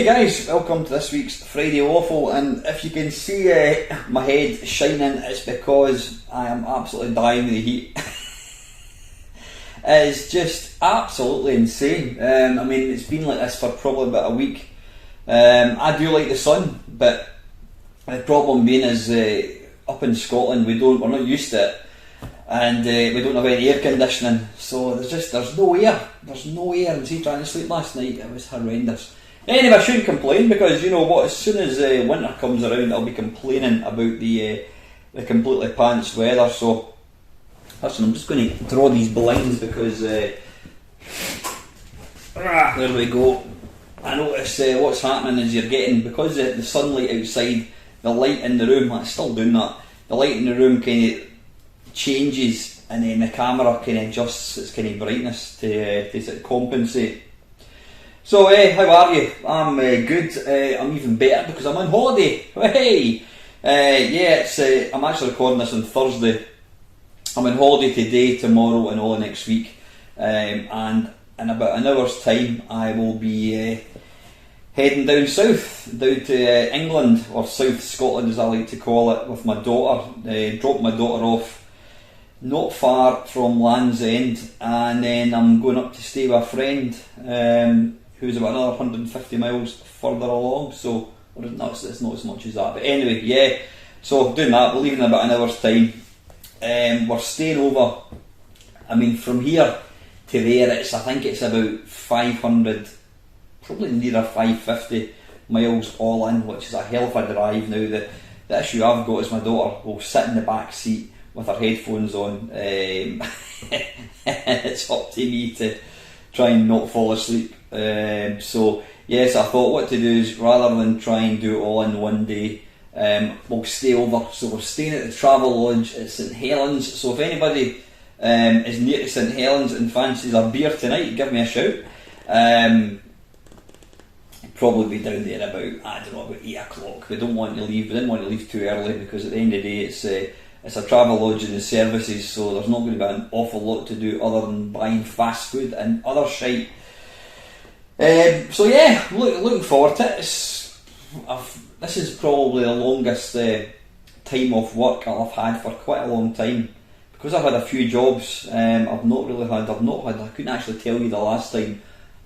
guys, welcome to this week's Friday Waffle, and if you can see my head shining, it's because I am absolutely dying of the heat. It's just absolutely insane. I mean, it's been like this for probably about a week. I do like the sun, but the problem being is up in Scotland we're not used to it, and we don't have any air conditioning, so there's no air. There's no air, and see, trying to sleep last night, it was horrendous. Anyway, I shouldn't complain, because you know what, as soon as winter comes around, I'll be complaining about the completely pants weather. So listen, I'm just going to draw these blinds because there we go. I notice what's happening is you're getting, because the sunlight outside, the light in the room, I'm still doing that, the light in the room kind of changes, and then the camera kind of adjusts its kind of brightness to sort of compensate. So how are you? I'm good. I'm even better because I'm on holiday. Hey, I'm actually recording this on Thursday. I'm on holiday today, tomorrow, and all of next week. And in about an hour's time, I will be heading down south, down to England, or South Scotland as I like to call it, with my daughter. Dropped my daughter off not far from Land's End, and then I'm going up to stay with a friend who's about another 150 miles further along. So it's not as much as that, but anyway, yeah. So doing that, we're leaving in about an hour's time. We're staying over. I mean, from here to there, I think it's about 500, probably nearer 550 miles all in, which is a hell of a drive. Now the issue I've got is my daughter will sit in the back seat with her headphones on. It's up to me to try and not fall asleep. So yes, I thought what to do is, rather than try and do it all in one day, we'll stay over. So we're staying at the Travel Lodge at St Helens. So if anybody is near to St Helens and fancies a beer tonight, give me a shout. Probably be down there about 8 o'clock. We didn't want to leave too early, because at the end of the day it's a travel lodge and the services, so there's not going to be an awful lot to do other than buying fast food and other shite. So yeah, looking forward to it. This is probably the longest time off work I've had for quite a long time, because I've had a few jobs. I couldn't actually tell you the last time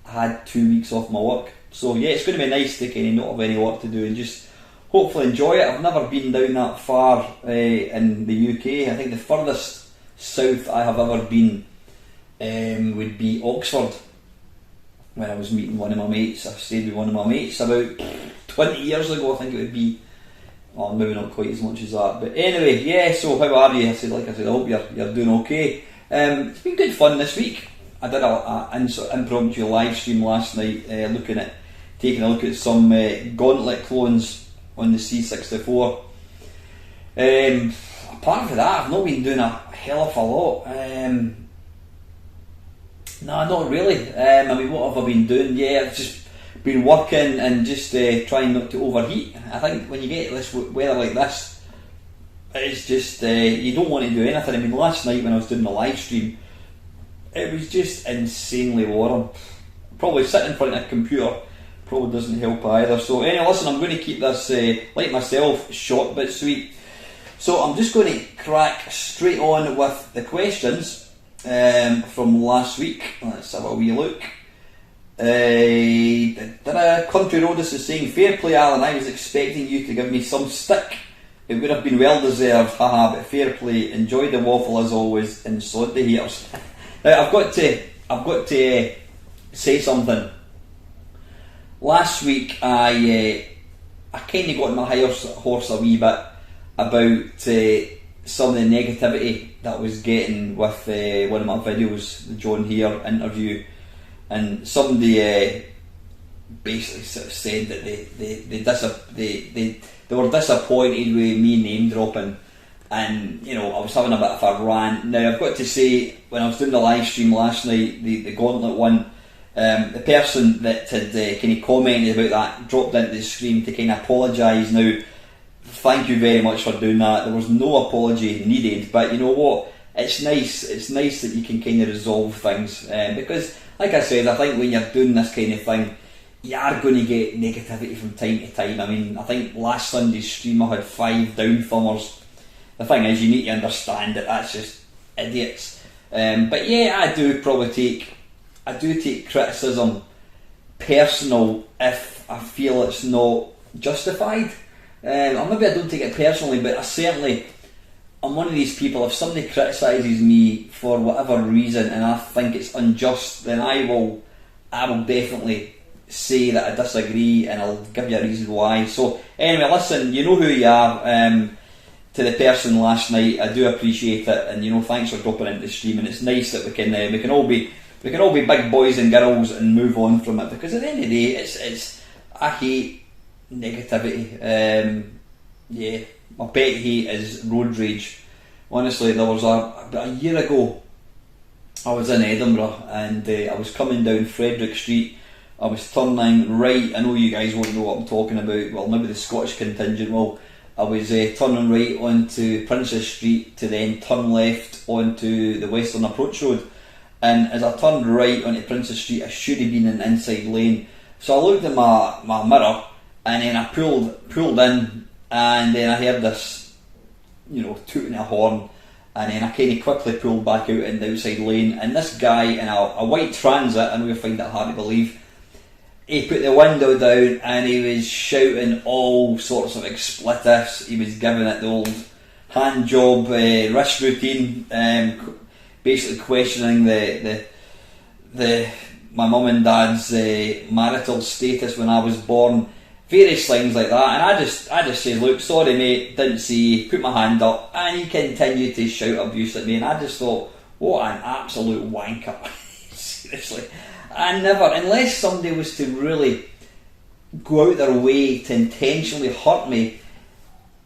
I had 2 weeks off my work. So yeah, it's going to be nice to kind of not have any work to do and just hopefully enjoy it. I've never been down that far in the UK. I think the furthest south I have ever been would be Oxford, when I was meeting one of my mates. I stayed with one of my mates about 20 years ago, I think it would be. Well, maybe not quite as much as that, but anyway, yeah. So how are you? I hope you're doing okay. It's been good fun this week. I did an impromptu live stream last night, taking a look at some Gauntlet clones on the C64. Apart from that, I've not been doing a hell of a lot. No, not really. I mean, what have I been doing? Yeah, I've just been working and just trying not to overheat. I think when you get this weather like this, it's just you don't want to do anything. I mean, last night when I was doing the live stream, it was just insanely warm. Probably sitting in front of a computer probably doesn't help either. So anyway, listen, I'm going to keep this, like myself, short but sweet. So I'm just going to crack straight on with the questions from last week. Let's have a wee look. Country Road is saying, fair play Alan, I was expecting you to give me some stick. It would have been well deserved, haha, but fair play. Enjoy the waffle as always, and sod the haters. Now I've got to say something. Last week I kind of got on my high horse a wee bit about some of the negativity that I was getting with one of my videos, the John Hare interview, and somebody basically sort of said that they were disappointed with me name dropping, and you know, I was having a bit of a rant. Now I've got to say, when I was doing the live stream last night, the Gauntlet one, the person that had kind of commented about that dropped into the screen to kind of apologise. Now, thank you very much for doing that. There was no apology needed, but you know what? It's nice that you can kind of resolve things, because, like I said, I think when you're doing this kind of thing, you are going to get negativity from time to time. I mean, I think last Sunday's stream I had 5 down-thumbers. The thing is, you need to understand that that's just idiots. But yeah, I do take criticism personal if I feel it's not justified. Or maybe I don't take it personally, but I'm one of these people. If somebody criticises me for whatever reason and I think it's unjust, then I will definitely say that I disagree, and I'll give you a reason why. So anyway, listen, you know who you are. To the person last night, I do appreciate it, and thanks for dropping into the stream. And it's nice that we can all be big boys and girls and move on from it, because at the end of the day, it's I hate negativity. Yeah, my pet hate is road rage. Honestly, there was about a year ago, I was in Edinburgh and I was coming down Frederick Street. I was turning right. I know you guys won't know what I'm talking about. Well, maybe the Scottish contingent will. I was turning right onto Princess Street to then turn left onto the Western Approach Road. And as I turned right onto Princess Street, I should have been in the inside lane. So I looked at my mirror, and then I pulled in, and then I heard this, tooting a horn, and then I kind of quickly pulled back out in the outside lane. And this guy in a white Transit, I know you find that hard to believe, he put the window down and he was shouting all sorts of expletives. He was giving it the old hand job wrist routine, basically questioning my mum and dad's marital status when I was born, various things like that. And I just said, look, sorry mate, didn't see you, put my hand up, and he continued to shout abuse at me, and I just thought, what an absolute wanker. Seriously. I never, unless somebody was to really go out their way to intentionally hurt me.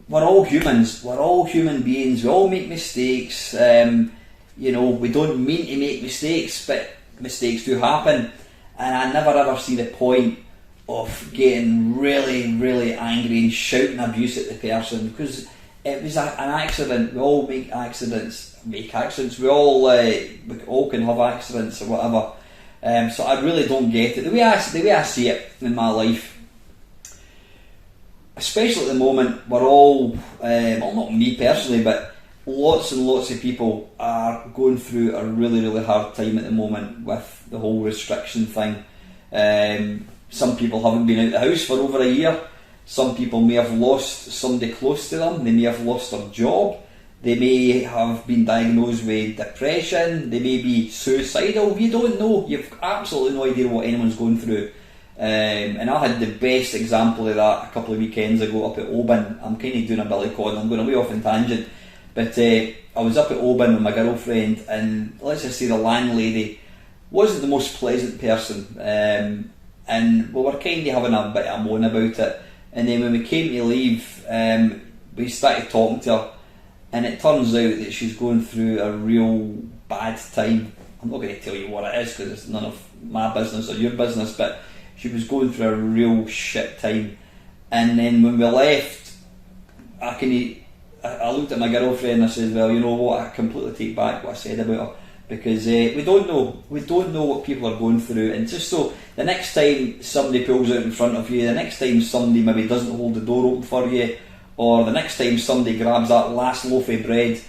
We're all humans, we're all human beings, we all make mistakes. We don't mean to make mistakes, but mistakes do happen. And I never ever see the point of getting really, really angry and shouting abuse at the person, because it was an accident. We all make accidents. We all can have accidents or whatever. So I really don't get it. The way I see it in my life, especially at the moment, we're all, well, not me personally, but lots and lots of people are going through a really, really hard time at the moment with the whole restriction thing. Some people haven't been out of the house for over a year. Some people may have lost somebody close to them. They may have lost their job. They may have been diagnosed with depression. They may be suicidal. You don't know. You've absolutely no idea what anyone's going through. And I had the best example of that a couple of weekends ago up at Oban. I'm kind of doing a Billy Connell. I'm going way off in tangent. But I was up at Oban with my girlfriend, and let's just say the landlady wasn't the most pleasant person. And we were kind of having a bit of a moan about it. And then when we came to leave, we started talking to her. And it turns out that she's going through a real bad time. I'm not going to tell you what it is because it's none of my business or your business, but she was going through a real shit time. And then when we left, I looked at my girlfriend and I said, well, you know what, I completely take back what I said about her, because we don't know what people are going through. And just so the next time somebody pulls out in front of you, the next time somebody maybe doesn't hold the door open for you, or the next time somebody grabs that last loaf of bread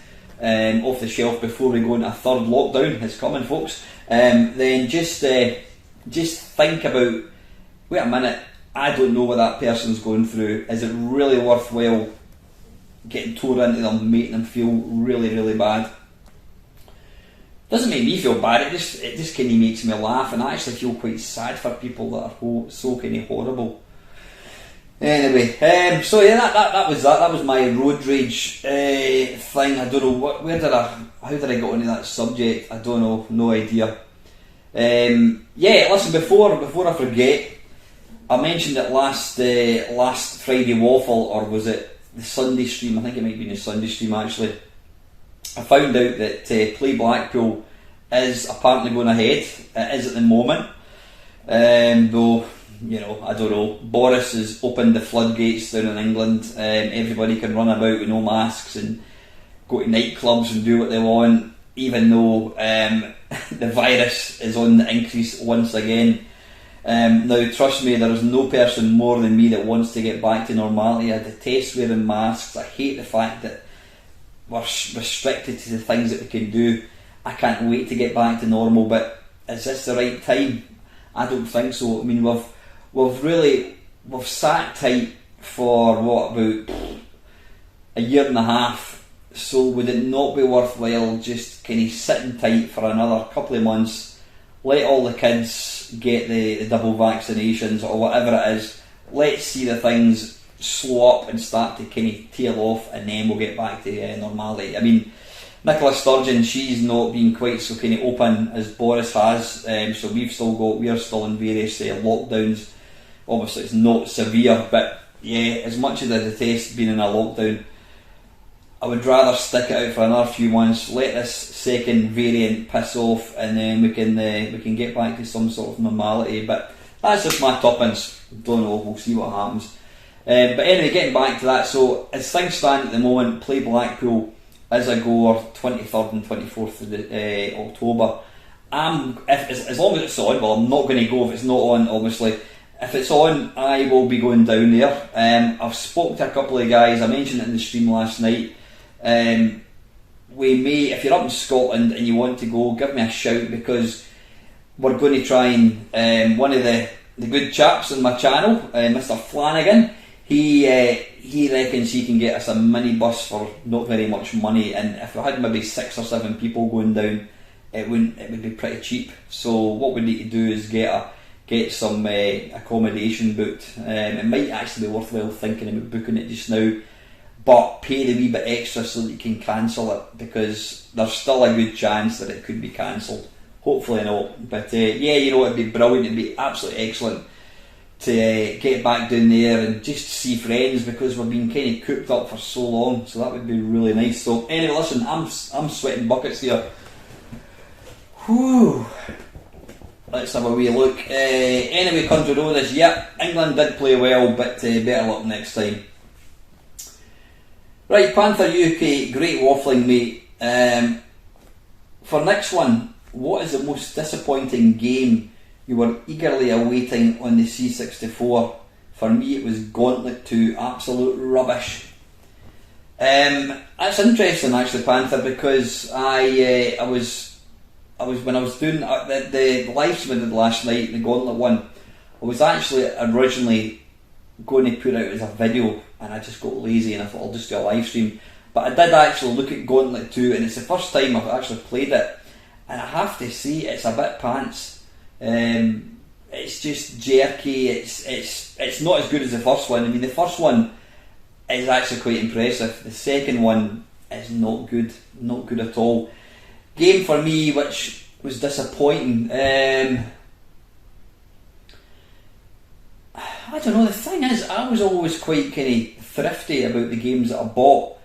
off the shelf before we go into a third lockdown, it's coming folks, then just think about, wait a minute, I don't know what that person's going through. Is it really worthwhile getting tore into them, making them feel really, really bad? Doesn't make me feel bad, it just kind of makes me laugh, and I actually feel quite sad for people that are so kind of horrible. Anyway, so yeah, that was that. That was my road rage thing. I don't know how did I get onto that subject? I don't know, no idea. Yeah, listen, before I forget, I mentioned it last Friday Waffle, or was it the Sunday stream? I think it might be the Sunday stream actually. I found out that Play Blackpool is apparently going ahead. It is at the moment, though. I don't know, Boris has opened the floodgates down in England. Everybody can run about with no masks and go to nightclubs and do what they want, even though the virus is on the increase once again. Now, trust me, there is no person more than me that wants to get back to normality. I detest wearing masks. I hate the fact that we're restricted to the things that we can do. I can't wait to get back to normal, but is this the right time? I don't think so. I mean, we've sat tight for about a year and a half, so would it not be worthwhile just kind of sitting tight for another couple of months, let all the kids get the double vaccinations or whatever it is, let's see the things slow up and start to kind of tail off, and then we'll get back to normality. I mean, Nicola Sturgeon, she's not been quite so kind of open as Boris has, so we're still in various lockdowns. Obviously it's not severe, but yeah, as much as I detest being in a lockdown, I would rather stick it out for another few months, let this second variant piss off, and then we can get back to some sort of normality. But that's just my tuppence. Don't know, we'll see what happens. But anyway, getting back to that, so as things stand at the moment, play Blackpool as a goer 23rd and 24th of October. As long as it's on, well, I'm not going to go if it's not on, obviously. If it's on, I will be going down there. I've spoke to a couple of guys, I mentioned it in the stream last night. We may, if you're up in Scotland and you want to go, give me a shout, because we're going to try and one of the good chaps on my channel, Mr. Flanagan, he reckons he can get us a minibus for not very much money, and if we had maybe 6 or 7 people going down, it would be pretty cheap. So what we need to do is get some accommodation booked. It might actually be worthwhile thinking about booking it just now, but pay the wee bit extra so that you can cancel it, because there's still a good chance that it could be cancelled. Hopefully not, but yeah, you know, it'd be brilliant, it'd be absolutely excellent to get back down there and just see friends, because we've been kind of cooped up for so long, so that would be really nice. So anyway, listen, I'm sweating buckets here. Whew. Let's have a wee look. Anyway, Country Road is, yep, England did play well, but better luck next time. Right, Panther UK, great waffling, mate. For next one, what is the most disappointing game you were eagerly awaiting on the C64? For me, it was Gauntlet 2, absolute rubbish. That's interesting, actually, Panther, because I was when I was doing the live stream I did last night, the Gauntlet one, I was actually originally going to put out as a video, and I just got lazy and I thought I'll just do a live stream. But I did actually look at Gauntlet 2, and it's the first time I've actually played it, and I have to say it's a bit pants. It's just jerky. It's not as good as the first one. I mean, the first one is actually quite impressive. The second one is not good at all. Game for me which was disappointing. I don't know, the thing is, I was always quite kind of thrifty about the games that I bought.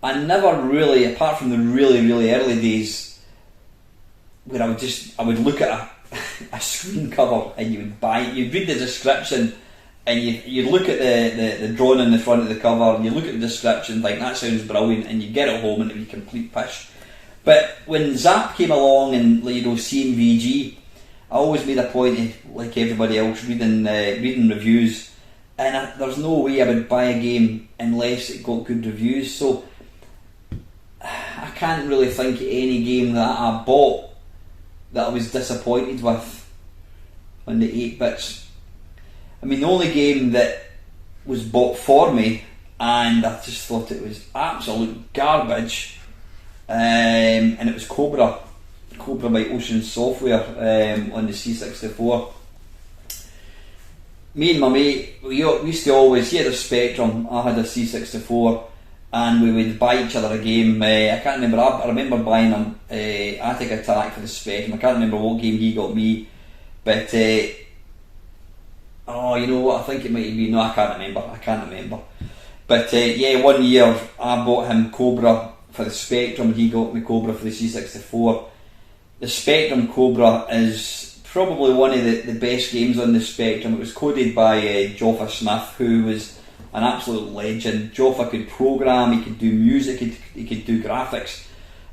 I never really, apart from the really, really early days, where I would look at a screen cover and you would buy it, you'd read the description and you'd look at the drawing on the front of the cover and you look at the description, think that sounds brilliant, and you get it home and it'd be complete pish. But when Zap came along and, you know, CMVG, I always made a point of, like everybody else, reading reviews, and there's no way I would buy a game unless it got good reviews. So I can't really think of any game that I bought that I was disappointed with on the 8-bits. I mean, the only game that was bought for me and I just thought it was absolute garbage, and it was Cobra by Ocean Software on the C64. Me and my mate, we used to always, he had a Spectrum, I had a C64, and we would buy each other a game. I can't remember, I remember buying him Attic Attack for the Spectrum. I can't remember what game he got me, but oh, you know what, I think it might be, no, I can't remember. But yeah, one year I bought him Cobra for the Spectrum and he got me Cobra for the C64. The Spectrum Cobra is probably one of the best games on the Spectrum. It was coded by Joffa Smith, who was an absolute legend. Joffa could program, he could do music, he could do graphics.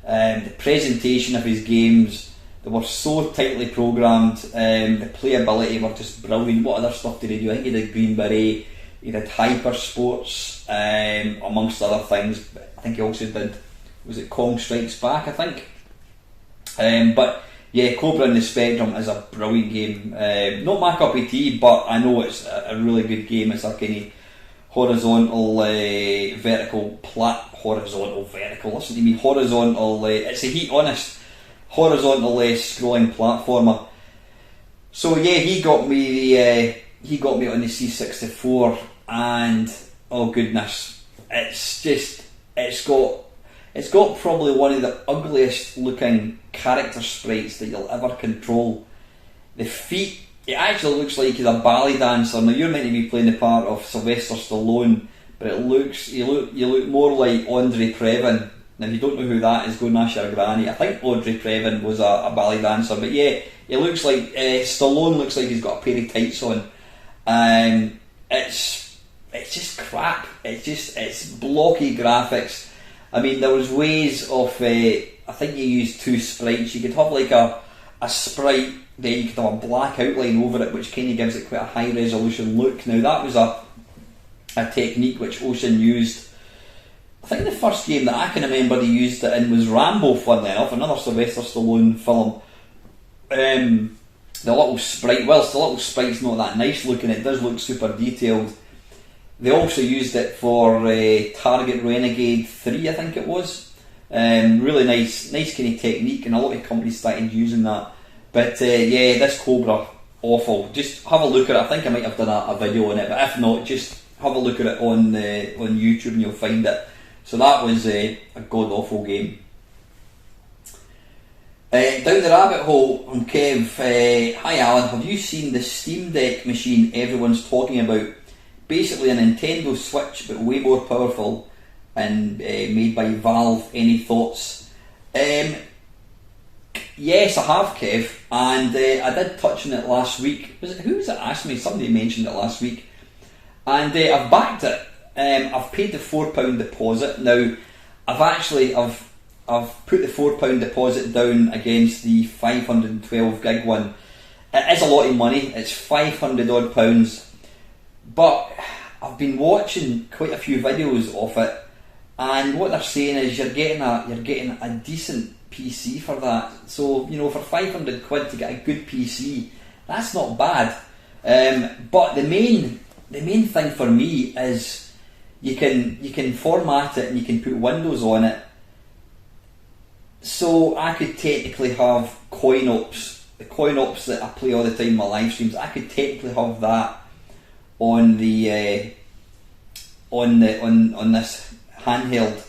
The presentation of his games, They were so tightly programmed. The playability were just brilliant. What other stuff did he do? I think he did Green Beret, he did Hyper Sports, amongst other things. I think he also did, was it Kong Strikes Back, I think? But yeah, Cobra in the Spectrum is a brilliant game. Not my cup of tea, but I know it's a really good game. It's a kind of horizontal, vertical, listen to me, horizontal, it's a heat honest, horizontal scrolling platformer. So yeah, he got me on the C64, and oh goodness, it's got probably one of the ugliest looking character sprites that you'll ever control. The feet, it actually looks like he's a ballet dancer. Now you're meant to be playing the part of Sylvester Stallone, but you look more like Andre Previn. Now if you don't know who that is, go and ask your granny. I think Andre Previn was a ballet dancer, but yeah, it looks like Stallone looks like he's got a pair of tights on. It's just crap. It's blocky graphics. I mean, there was ways of, I think you used two sprites. You could have like a sprite, then you could have a black outline over it, which kind of gives it quite a high resolution look. Now that was a technique which Ocean used. I think the first game that I can remember they used it in was Rambo, funnily enough, another Sylvester Stallone film. The little sprite, whilst the little sprite's not that nice looking, it does look super detailed. They also used it for Target Renegade 3, I think it was. Really nice kind of technique, and a lot of companies started using that. But yeah, this Cobra, awful. Just have a look at it. I think I might have done a video on it, but if not, just have a look at it on YouTube and you'll find it. So that was a god awful game. Down the rabbit hole from Kev. Hi Alan, have you seen the Steam Deck machine everyone's talking about? Basically a Nintendo Switch, but way more powerful, and made by Valve. Any thoughts? Yes, I have, Kev, and I did touch on it last week. Who was it asked me? Somebody mentioned it last week, and I've backed it. I've paid the £4 deposit. Now, I've put the £4 deposit down against the 512 gig one. It is a lot of money. It's 500 odd pounds. But I've been watching quite a few videos of it, and what they're saying is you're getting a decent PC for that. So for 500 quid to get a good PC, that's not bad. But the main thing for me is you can format it and you can put Windows on it. So I could technically have the coin ops that I play all the time in my live streams. I could technically have that on this handheld,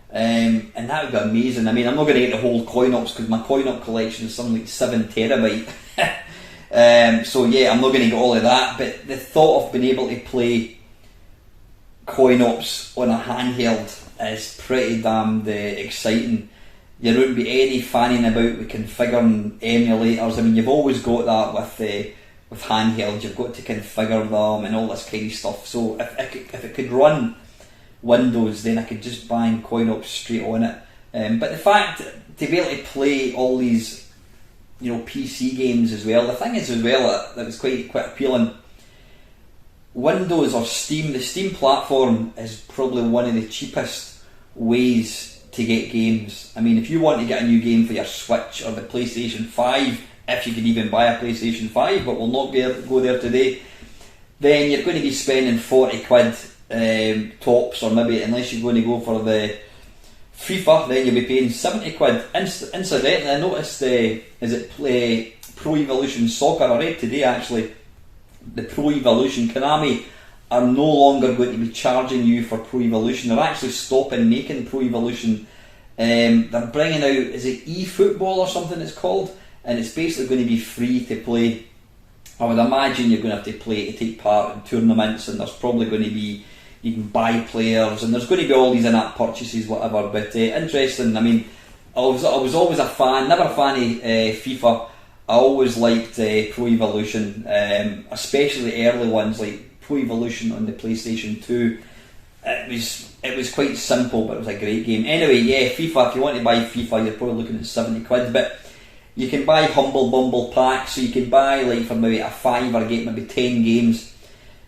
and that would be amazing. I mean, I'm not going to get the whole coin ops because my coin op collection is something like 7 terabyte. So yeah, I'm not going to get all of that. But the thought of being able to play coin ops on a handheld is pretty damn exciting. There wouldn't be any fanning about with configuring emulators. I mean, you've always got that with handhelds. You've got to configure them and all this kind of stuff. So if it could run Windows, then I could just bang coin ops straight on it. But the fact to be able to play all these PC games as well, the thing is as well that was quite appealing. Windows or Steam, the Steam platform is probably one of the cheapest ways to get games. I mean, if you want to get a new game for your Switch or the PlayStation 5, if you can even buy a PlayStation 5, but we'll not go there today, then you're going to be spending 40 quid tops, or maybe, unless you're going to go for the FIFA, then you'll be paying 70 quid. Incidentally, I noticed, Pro Evolution Soccer, I read today actually, the Pro Evolution, Konami are no longer going to be charging you for Pro Evolution. They're actually stopping making Pro Evolution. They're bringing out, is it eFootball or something it's called, and it's basically going to be free to play. I would imagine you're going to have to play to take part in tournaments, and there's probably going to be, you can buy players, and there's going to be all these in-app purchases, whatever. But interesting. I mean, I was always a fan, never a fan of FIFA. I always liked Pro Evolution, especially early ones like Pro Evolution on the PlayStation 2. It was quite simple, but it was a great game. Anyway, yeah, FIFA, if you want to buy FIFA, you're probably looking at 70 quid. But You can buy Humble Bumble packs, so you can buy like for maybe a £5 get maybe 10 games.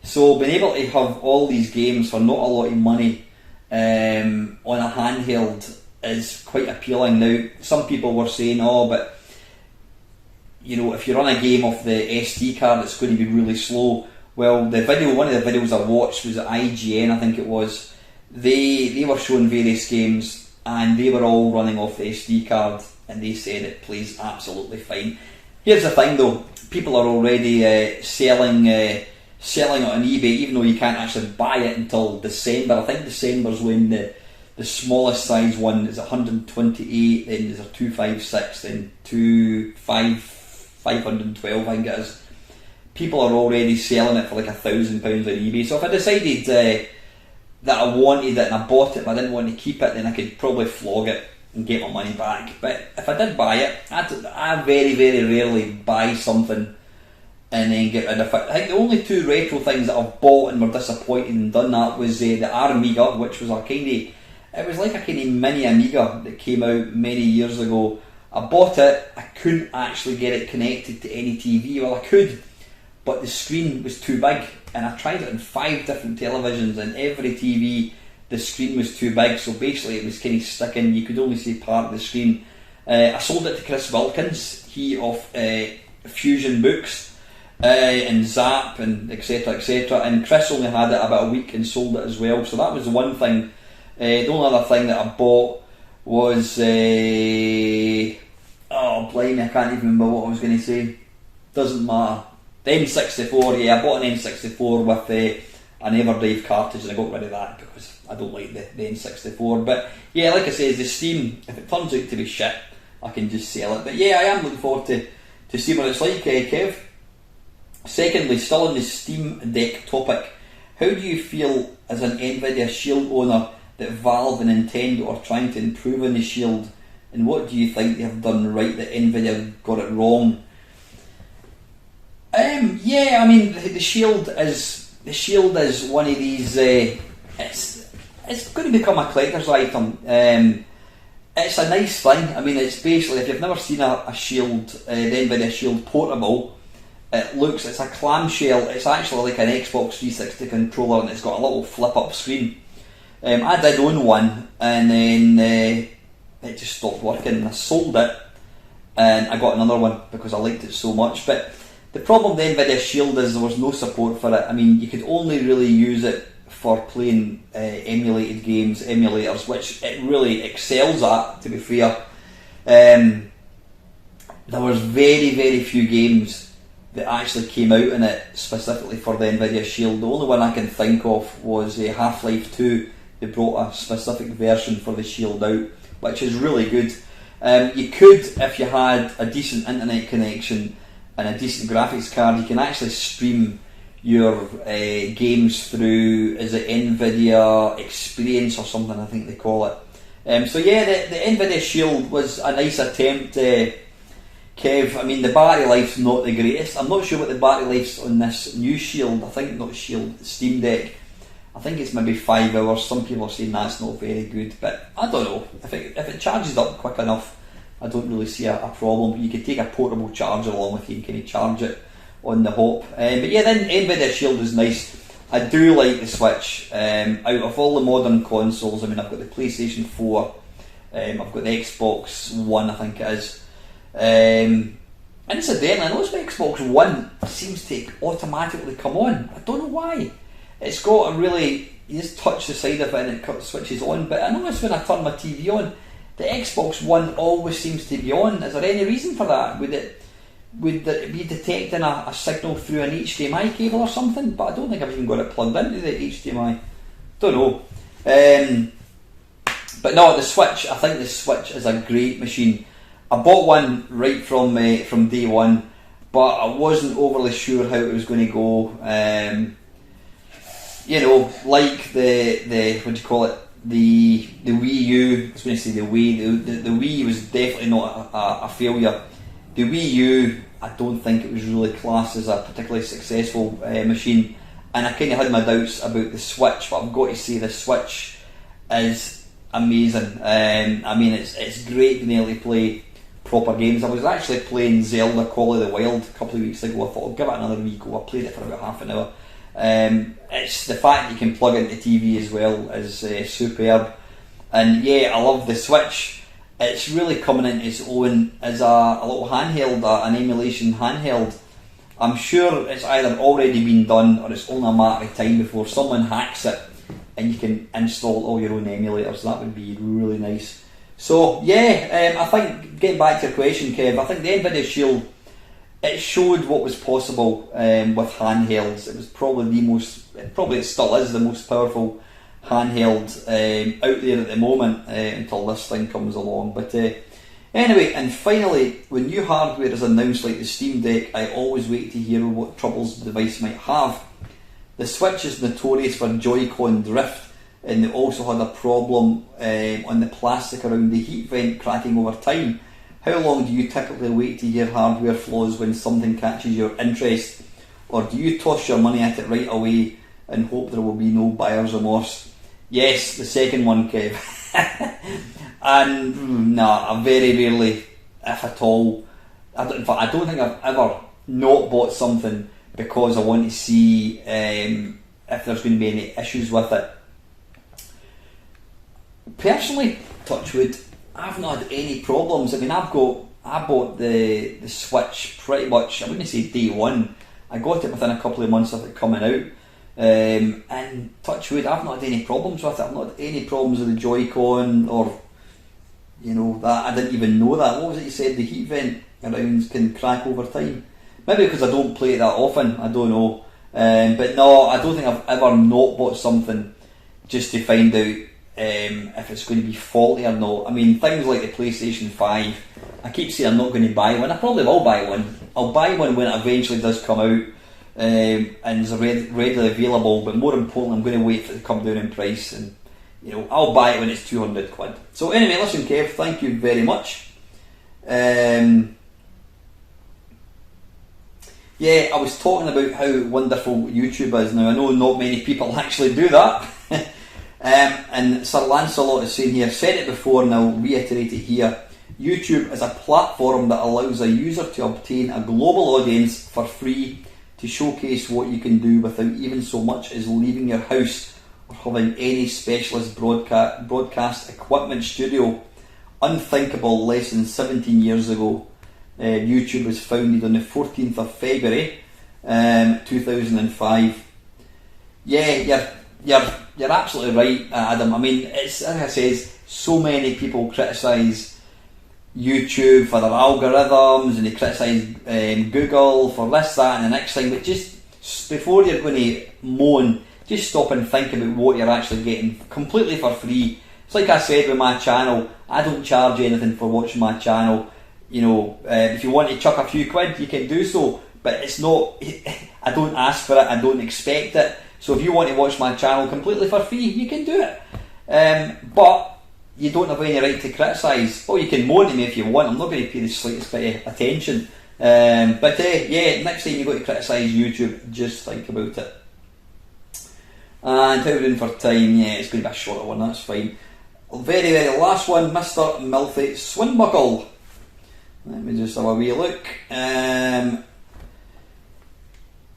So being able to have all these games for not a lot of money on a handheld is quite appealing. Now, some people were saying, oh, but you know, if you run a game off the SD card, it's going to be really slow. Well, one of the videos I watched was at IGN, I think it was. They were showing various games, and they were all running off the SD card, and they said it plays absolutely fine. Here's the thing though, people are already selling it on eBay, even though you can't actually buy it until December. I think December's when the smallest size one is 128, then there's a 256, then 512 I think it is. People are already selling it for like £1,000 on eBay. So if I decided that I wanted it and I bought it but I didn't want to keep it, then I could probably flog it and get my money back. But if I did buy it, I very, very rarely buy something and then get rid of it. I think the only two retro things that I've bought and were disappointed and done that was the Amiga, which was it was like a kind of mini Amiga that came out many years ago. I bought it, I couldn't actually get it connected to any TV. Well, I could, but the screen was too big, and I tried it on 5 different televisions, and every TV the screen was too big, so basically it was kind of sticking. You could only see part of the screen. I sold it to Chris Wilkins, he of Fusion Books and Zap and etc, and Chris only had it about a week and sold it as well. So that was the one thing. The only other thing that I bought was oh blimey, I can't even remember what I was going to say. Doesn't matter. The N64, yeah, I bought an N64 with an Everdrive cartridge, and I got rid of that because I don't like the N64. But yeah, like I say, the Steam, if it turns out to be shit, I can just sell it. But yeah, I am looking forward to see what it's like, Kev. Secondly, still on the Steam Deck topic, how do you feel as an Nvidia Shield owner that Valve and Nintendo are trying to improve on the Shield, and what do you think they have done right that Nvidia got it wrong? Yeah, I mean the Shield is one of these. It's going to become a collector's item. It's a nice thing. I mean, it's basically, if you've never seen a Shield, the Nvidia Shield portable, it's a clamshell. It's actually like an Xbox 360 controller, and it's got a little flip-up screen. I did own one, and then it just stopped working, and I sold it, and I got another one because I liked it so much. But the problem with the Nvidia Shield is there was no support for it. I mean, you could only really use it for playing emulated games, emulators, which it really excels at, to be fair. There was very, very few games that actually came out in it specifically for the Nvidia Shield. The only one I can think of was Half-Life 2. They brought a specific version for the Shield out, which is really good. You could, if you had a decent internet connection and a decent graphics card, you can actually stream your games through, is it Nvidia Experience or something, I think they call it. So yeah, the Nvidia Shield was a nice attempt, Kev. I mean, the battery life's not the greatest. I'm not sure what the battery life's on this new Shield. I think not Shield, Steam Deck. I think it's maybe 5 hours. Some people are saying that's not very good, but I don't know. If it charges up quick enough, I don't really see a problem. You could take a portable charger along with you and kind of charge it on the hop. But yeah, then Nvidia Shield is nice. I do like the Switch. Out of all the modern consoles, I mean, I've got the PlayStation 4, I've got the Xbox One, I think it is. Incidentally, I noticed the Xbox One seems to automatically come on. I don't know why. It's got you just touch the side of it and it switches on. But I notice when I turn my TV on, the Xbox One always seems to be on. Is there any reason for that? Would it be detecting a signal through an HDMI cable or something? But I don't think I've even got it plugged into the HDMI. Don't know. But no, the Switch, I think the Switch is a great machine. I bought one right from day one, but I wasn't overly sure how it was going to go. Like the what do you call it? The Wii U. I was going to say the Wii. The Wii was definitely not a failure. The Wii U, I don't think it was really classed as a particularly successful machine, and I kind of had my doubts about the Switch. But I've got to say the Switch is amazing. I mean, it's great being able to play proper games. I was actually playing Zelda Call of the Wild a couple of weeks ago. I thought I'll give it another wee go. I played it for about half an hour. It's the fact that you can plug into TV as well is superb. And yeah, I love the Switch. It's really coming into its own as a little handheld, an emulation handheld. I'm sure it's either already been done or it's only a matter of time before someone hacks it and you can install all your own emulators. That would be really nice. So yeah, I think, getting back to your question, Kev, I think the NVIDIA Shield, it showed what was possible with handhelds. It was probably it still is the most powerful handheld out there at the moment until this thing comes along. But anyway, and finally, when new hardware is announced like the Steam Deck, I always wait to hear what troubles the device might have. The Switch is notorious for Joy-Con drift, and they also had a problem on the plastic around the heat vent cracking over time. How long do you typically wait to hear hardware flaws when something catches your interest? Or do you toss your money at it right away and hope there will be no buyer's remorse? Yes, the second one, Kev. And I very rarely, if at all, in fact, I don't think I've ever not bought something because I want to see if there's going to be any issues with it. Personally, touch wood, I've not had any problems. I mean, I bought the Switch pretty much, I wouldn't say day one. I got it within a couple of months of it coming out. And touch wood, I've not had any problems with it. I've not had any problems with the Joy-Con or, that. I didn't even know that. What was it you said? The heat vent around can crack over time. Maybe because I don't play it that often, I don't know. But no, I don't think I've ever not bought something just to find out if it's going to be faulty or not. I mean, things like the PlayStation 5, I keep saying I'm not going to buy one. I probably will buy one. I'll buy one when it eventually does come out and is readily available, but more importantly, I'm going to wait for it to come down in price, and I'll buy it when it's 200 quid. So anyway, listen, Kev, thank you very much. Yeah, I was talking about how wonderful YouTube is. Now, I know not many people actually do that. And Sir Lancelot is saying here, said it before and I'll reiterate it here, YouTube is a platform that allows a user to obtain a global audience for free to showcase what you can do without even so much as leaving your house or having any specialist broadcast equipment studio. Unthinkable less than 17 years ago. YouTube was founded on the 14th of February 2005. Yeah, you're absolutely right, Adam. I mean, it's, like I says, so many people criticise YouTube for their algorithms, and they criticise Google for this, that and the next thing, but just before you're going to moan, just stop and think about what you're actually getting completely for free. It's like I said with my channel, I don't charge anything for watching my channel. If you want to chuck a few quid, you can do so, but it's not, I don't ask for it, I don't expect it. So if you want to watch my channel completely for free, you can do it. But you don't have any right to criticise. Or you can moan at me if you want, I'm not going to pay the slightest bit of attention. But next time you go to criticise YouTube, just think about it. And how we're doing for time? Yeah, it's going to be a shorter one, that's fine. Very, very last one, Mr. Milthy Swinbuckle. Let me just have a wee look.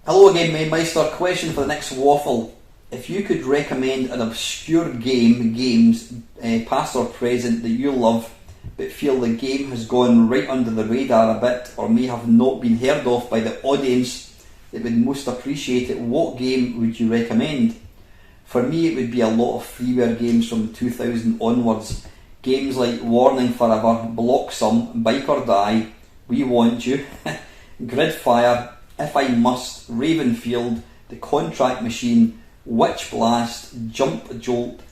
Hello again, Meister. Question for the next waffle. If you could recommend an obscure games, past or present, that you love, but feel the game has gone right under the radar a bit, or may have not been heard of by the audience that would most appreciate it, what game would you recommend? For me, it would be a lot of freeware games from 2000 onwards. Games like Warning Forever, Bloxham, Bike or Die, We Want You, Gridfire, If I Must, Ravenfield, The Contract Machine, Witch Blast, Jump Jolt,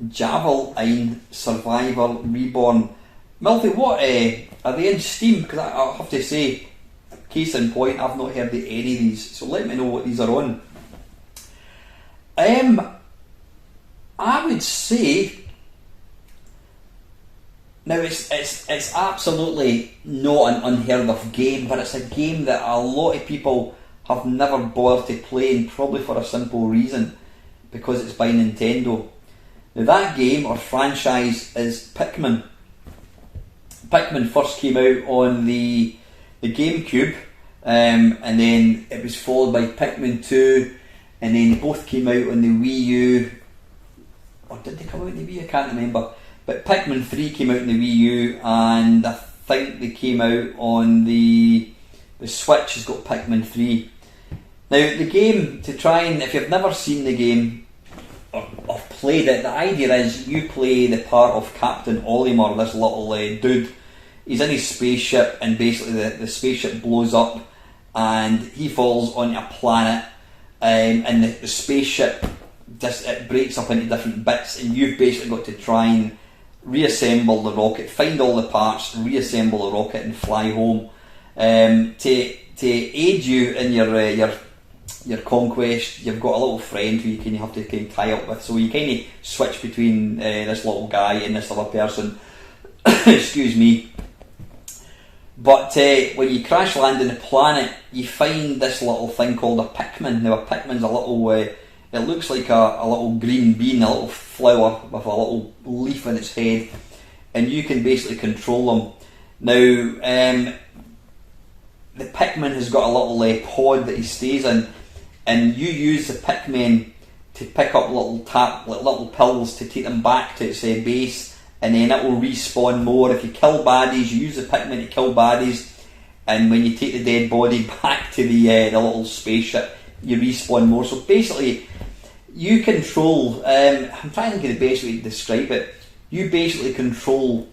Javelin, Survivor, Reborn. Milty, what are they in Steam? Because I have to say, case in point, I've not heard of any of these, so let me know what these are on. I would say, now it's absolutely not an unheard of game, but it's a game that a lot of people have never bothered to play, and probably for a simple reason, because it's by Nintendo. Now that game or franchise is Pikmin. Pikmin first came out on the GameCube, and then it was followed by Pikmin 2, and then they both came out on the Wii U. Or did they come out on the Wii U? I can't remember. But Pikmin 3 came out on the Wii U, and I think they came out on the Switch has got Pikmin 3. Now the game, to try and, if you've never seen the game or played it, the idea is you play the part of Captain Olimar, this little dude. He's in his spaceship, and basically the spaceship blows up and he falls onto a planet, and the spaceship it breaks up into different bits, and you've basically got to try and reassemble the rocket, find all the parts, reassemble the rocket and fly home. To aid you in your conquest, you've got a little friend who you have to kind of tie up with, so you kind of switch between this little guy and this other person. Excuse me. But when you crash land on the planet, you find this little thing called a Pikmin. Now a Pikmin's a little, it looks like a little green bean, a little flower with a little leaf in its head, and you can basically control them. Now the Pikmin has got a little pod that he stays in, and you use the Pikmin to pick up little pills to take them back to its base, and then it will respawn more. If you kill baddies, you use the Pikmin to kill baddies, and when you take the dead body back to the little spaceship, you respawn more. So basically, you control, I'm trying to think of the best way to describe it, you basically control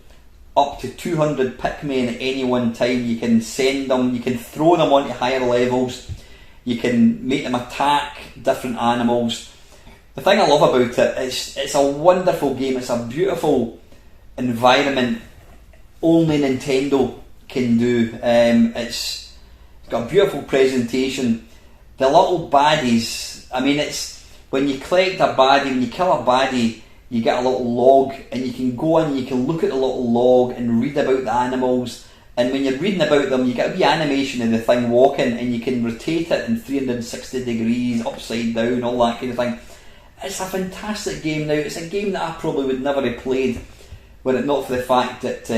up to 200 Pikmin at any one time. You can send them, you can throw them onto higher levels, you can make them attack different animals. The thing I love about it is it's a wonderful game, it's a beautiful environment, only Nintendo can do. It's got a beautiful presentation. The little baddies, I mean, it's when you collect a baddie, when you kill a baddie, you get a little log, and you can go in and you can look at the little log and read about the animals, and when you're reading about them you get a wee animation of the thing walking, and you can rotate it in 360 degrees, upside down, all that kind of thing. It's a fantastic game. Now it's a game that I probably would never have played were it not for the fact that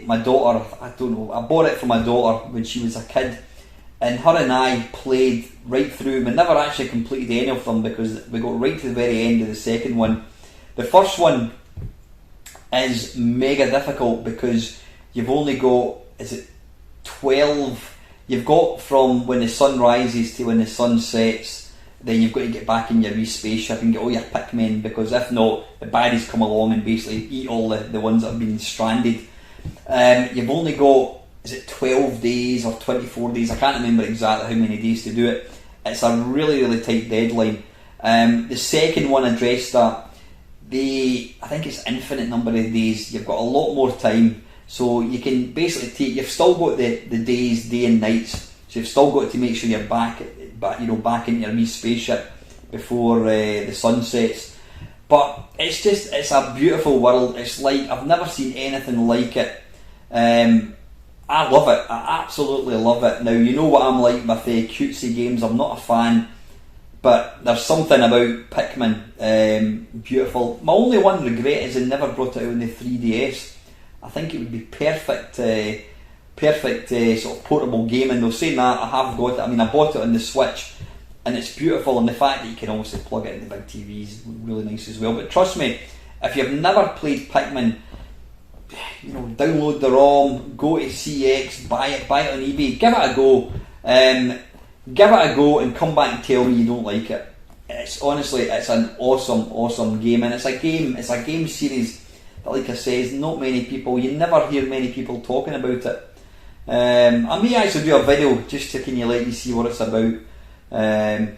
my daughter, I bought it for my daughter when she was a kid, and her and I played right through. We never actually completed any of them because we got right to the very end of the second one. The first one is mega difficult because you've only got, 12, you've got from when the sun rises to when the sun sets, then you've got to get back in your wee spaceship and get all your Pikmin, because if not, the baddies come along and basically eat all the ones that have been stranded. You've only got, 12 days or 24 days, I can't remember exactly how many days to do it. It's a really, really tight deadline. The second one addressed that. I think it's infinite number of days. You've got a lot more time, so you can basically you've still got the days, day and nights, so you've still got to make sure you're back in your wee spaceship before the sun sets. But it's a beautiful world. It's like, I've never seen anything like it. I love it. I absolutely love it. Now, you know what I'm like with cutesy games. I'm not a fan, but there's something about Pikmin, beautiful. My only one regret is they never brought it out on the 3DS. I think it would be perfect sort of portable gaming. Though saying that, I have got it. I mean, I bought it on the Switch, and it's beautiful, and the fact that you can obviously plug it in the big TV is really nice as well. But trust me, if you've never played Pikmin, download the ROM, go to CX, buy it on eBay, give it a go. Give it a go and come back and tell me you don't like it. It's an awesome game, and it's a game series that, like I say, you never hear many people talking about it. I may actually do a video just to let you see what it's about.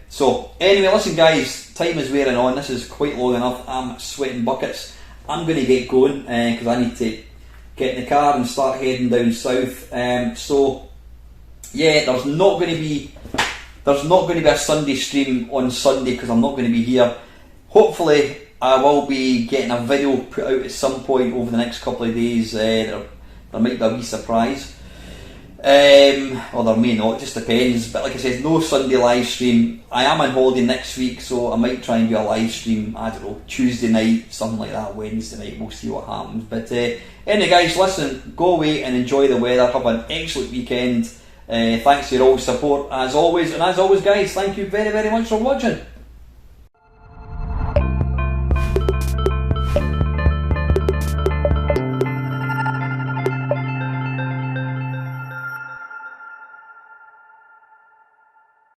So anyway, listen guys, time is wearing on. This is quite long enough. I'm sweating buckets. I'm going to get going because I need to get in the car and start heading down south. So yeah, there's not going to be a Sunday stream on Sunday because I'm not going to be here. Hopefully I will be getting a video put out at some point over the next couple of days. There might be a wee surprise. Or there may not, it just depends. But like I said, no Sunday live stream. I am on holiday next week, so I might try and do a live stream, I don't know, Tuesday night, something like that, Wednesday night, we'll see what happens. But anyway guys, listen, go away and enjoy the weather, have an excellent weekend. Thanks for your all support as always, and as always guys, thank you very, very much for watching.